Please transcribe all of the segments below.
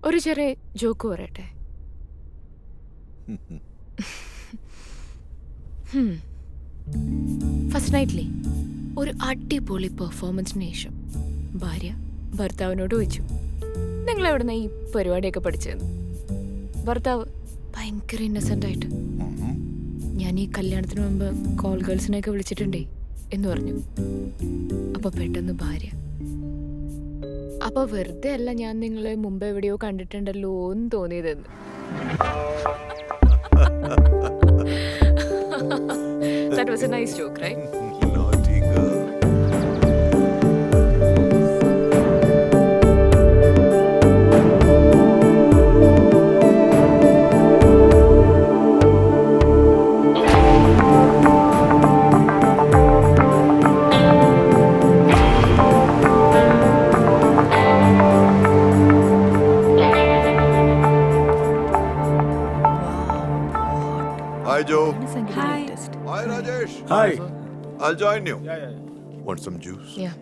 ഒരു ചെറിയ ജോക്ക് പറയട്ടെ. ഫസ്റ്റ് നൈറ്റിലെ ഒരു അടിപൊളി പെർഫോമൻസിന് ശേഷം ഭാര്യ ഭർത്താവിനോട് ചോദിച്ചു, നിങ്ങൾ എവിടുന്ന ഈ പരിപാടിയൊക്കെ പഠിച്ചതെന്ന്. ഭർത്താവ് ഭയങ്കര ഇന്നസെന്റ് ആയിട്ട്, ഞാൻ ഈ കല്യാണത്തിന് മുമ്പ് കോൾ ഗേൾസിനെയൊക്കെ വിളിച്ചിട്ടുണ്ടേ എന്ന് പറഞ്ഞു. അപ്പൊ പെട്ടെന്ന് ഭാര്യ, അപ്പൊ വെറുതെ അല്ല ഞാൻ നിങ്ങളെ മുമ്പ് എവിടെയോ കണ്ടിട്ടുണ്ടല്ലോ എന്ന് തോന്നിയതെന്ന്. That was a nice joke, right? Naughty girl. Hi, Joe. Hi. Hi, Rajesh. Hi. I'll join you. Yeah. Want some juice? Yeah.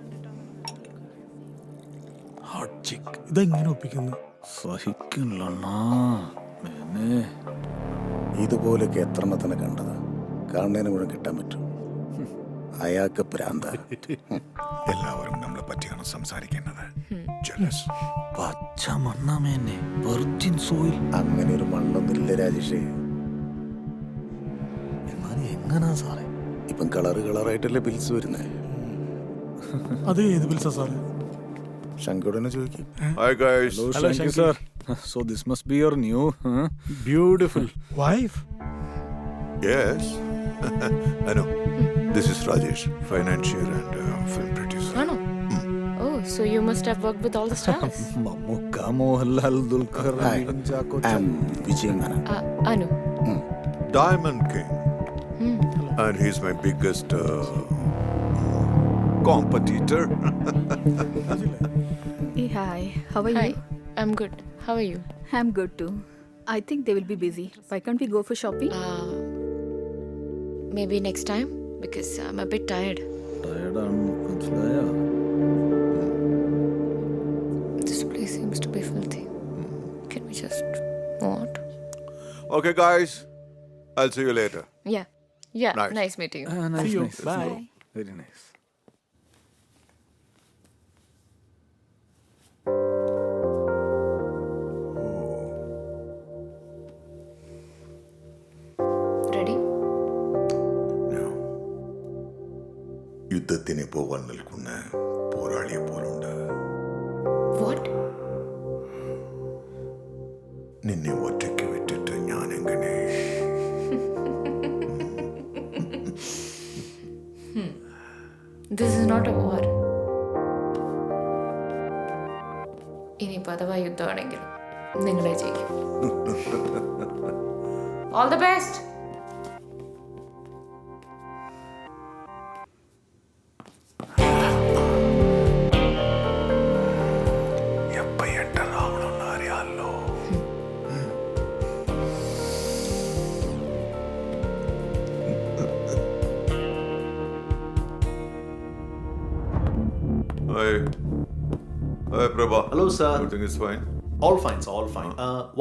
Hot chick. ഇതെങ്ങനെ ഒപ്പിക്കുന്നു? സഹിക്കണല്ലോ. ഇതുപോലൊക്കെ എത്രണ്ണത്തിനെ കണ്ടത്, കാണുന്നതിന് മുഴുവൻ കിട്ടാൻ പറ്റും. അയാൾക്ക് പ്രാന്ത. എല്ലാവരും നമ്മളെ പറ്റിയാണ് സംസാരിക്കേണ്ടത്. Jealous. പച്ച മണ്ണാമേനെ വെർജിൻ സോയിൽ. അങ്ങനെ ഒരു മണ്ണൊന്നുമില്ല രാജേഷേ. എന്നാലും എങ്ങനാ സാറേ? ഇപ്പം കളറായിട്ടല്ലേ ബിൽസ് വരുന്നേ. അത് ഏത് ബിൽസാ സാറേ? ശങ്കോടനെ ചോദിക്കും. Hi, guys. Hello, thank you, sir. So this must be your new, Beautiful wife. Yes. I know. This is Rajesh, financier and film producer. ആണോ? Oh, so you must have worked with all the stars. Mammukka, Mohanlal, Dulquer, Nivin Chacko, Vijayan Menon. Anu. Diamond King. And he's my biggest competitor. Hey, hi. How are Hi. you? I'm good. How are you? I'm good too. I think they will be busy. Why can't we go for shopping? Maybe next time because I'm a bit tired. ടയർഡാണെന്ന് മനസ്സിലായോ? This place seems to be filthy. Can we just what? Okay, guys. I'll see you later. Yeah. Yeah. Nice. Nice meeting you. Nice, See you. nice. Bye. Very nice. Ready? No. യുദ്ധത്തിന് പോവാൻ നിൽക്കുന്ന പോരാളിയെ പോലുണ്ട്. What? നിന്നെ ഒറ്റയ്ക്ക് വിട്ടിട്ട് ഞാൻ എങ്ങനെ? This is not a war. ഇനിയിപ്പോൾ അഥവാ യുദ്ധമാണെങ്കിൽ നിങ്ങളെ ജയിക്കും. All the best. എപ്പ എൻ്റർ ആവണമെന്ന് അറിയാമല്ലോ. Hi. Hi, Prabha. Hello, sir. Everything is fine? All fine, sir. All fine.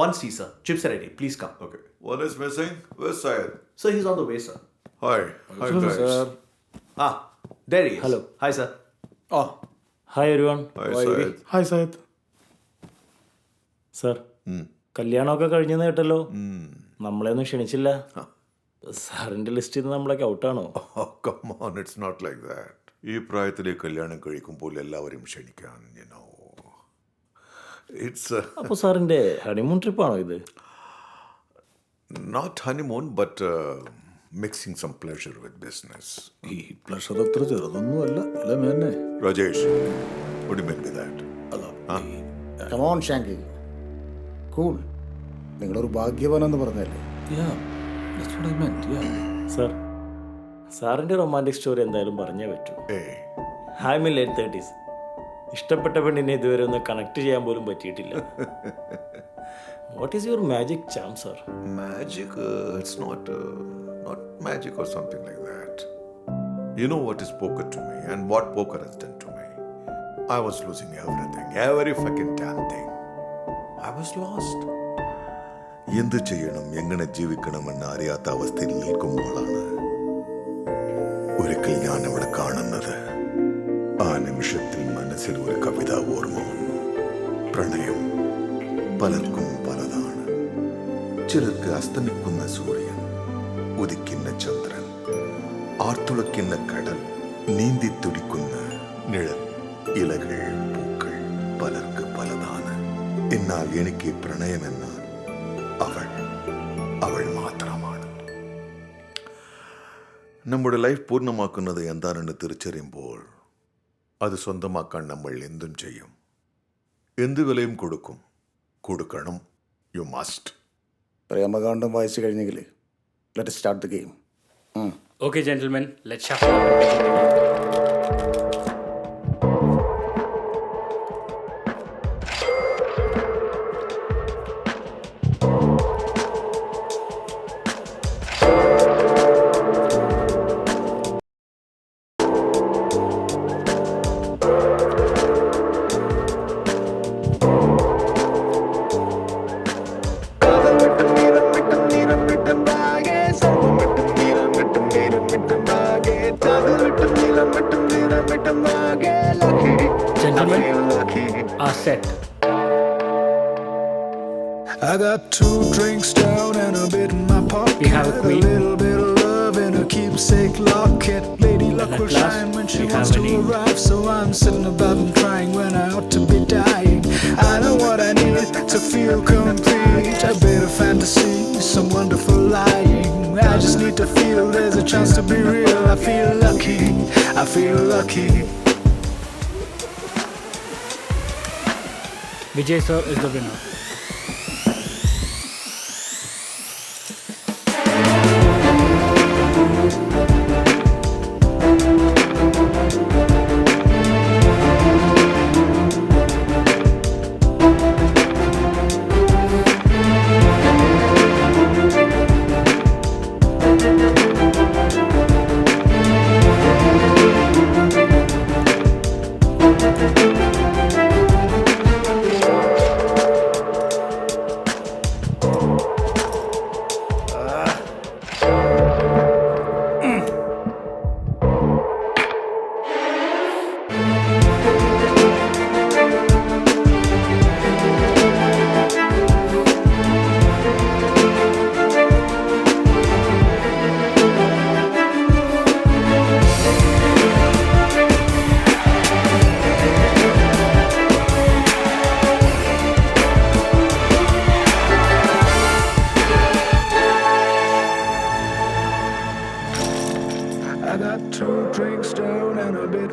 One C, sir. Chips are ready. Please come. Okay. One is missing. Where's Syed? Sir, he's on the way, sir. Hi. Hi, guys. Sir. Ah, there he is. Hello. Hi, sir. Oh, hi everyone. Hi, Syed. Hi Syed. Sir, കല്യാണമൊക്കെ കഴിഞ്ഞെന്ന് കേട്ടല്ലോ. നമ്മളെയൊന്നും ക്ഷണിച്ചില്ല. സാറിന്റെ ലിസ്റ്റിൽ നിന്ന് നമ്മളൊക്കെ ഔട്ടാണോ? Oh, come on. It's not like that. ഈ പ്രായത്തിലെ കല്യാണം കഴിക്കുമ്പോൾ എല്ലാവരും ക്ഷണിക്കാൻ, you know. It's അപ്പോൾ സാറിന്റെ ഹണിമൂൺ ട്രിപ്പാണോ ഇത്? not honeymoon, but mixing some pleasure with business. ഈ പ്ലഷർ അത്ര ചെറുതൊന്നുമല്ല അല്ലേ മേനെ? Rajesh, what do you mean by that? Come on Shanky, cool. നിങ്ങളൊരു ഭാഗ്യവാനെന്ന് പറഞ്ഞല്ലേ. Yeah, that's what I meant. Yeah. Sir, സാറിന്റെ റൊമാൻറ്റിക് സ്റ്റോറി എന്തായാലും പറഞ്ഞേ പറ്റൂ. Hey, I mean late 30s. ഇഷ്ടപ്പെട്ട പെണ്ണിനെ ഇതുവരെ ഒന്ന് കണക്ട് ചെയ്യാൻ പോലും പറ്റിയിട്ടില്ല. What is your magic charm sir? magic? It's not magic or something like that. You know what is poker to me and what poker has done to me. I was losing everything, every fucking damn thing. I was lost. എന്ത് ചെയ്യണം, എങ്ങനെ ജീവിക്കണമെന്ന് അറിയാത്ത അവസ്ഥയിൽ നിൽക്കുമ്പോഴാണ് ഒരിക്കൽ ഞാൻ അവിടെ കാണുന്നത്. ആ നിമിഷത്തിൽ മനസ്സിൽ ഒരു കവിത ഓർമ്മ വന്നു. പ്രണയം പലർക്കും പലതാണ്. ചിലർക്ക് അസ്തമിക്കുന്ന സൂര്യൻ, ഉദിക്കുന്ന ചന്ദ്രൻ, ആർത്തുളയ്ക്കുന്ന കടൽ, നീന്തി തുടിക്കുന്ന നിഴൽ, ഇലകൾ, പൂക്കൾ, പലർക്ക് പലതാണ്. എന്നാൽ എനിക്ക് പ്രണയമെന്നാൽ അവൾ മാത്രമാണ്. നമ്മുടെ ലൈഫ് പൂർണ്ണമാക്കുന്നത് എന്താണെന്ന് തിരിച്ചറിയുമ്പോൾ അത് സ്വന്തമാക്കാൻ നമ്മൾ എന്തും ചെയ്യും, എന്ത് വിലയും കൊടുക്കണം. You must. പ്രേമകാന്ഡം വായിച്ചു കഴിഞ്ഞെങ്കിൽ let start the game. Okay, gentlemen, let's shuffle. Gentlemen, are set. I got 2 drinks down and a bit in my pocket. We have a queen. little bit of love and a keepsake locket. Lady luck at will last, shine when she we wants have to an ink. arrive. So I'm sitting about and crying when I ought to be dying. I know what I need to feel complete. A bit of fantasy, some wonderful lying. I just need to feel there's a chance to be real. I feel lucky, I feel lucky. Vijay sir is the winner. I got 2 drinks down and a bit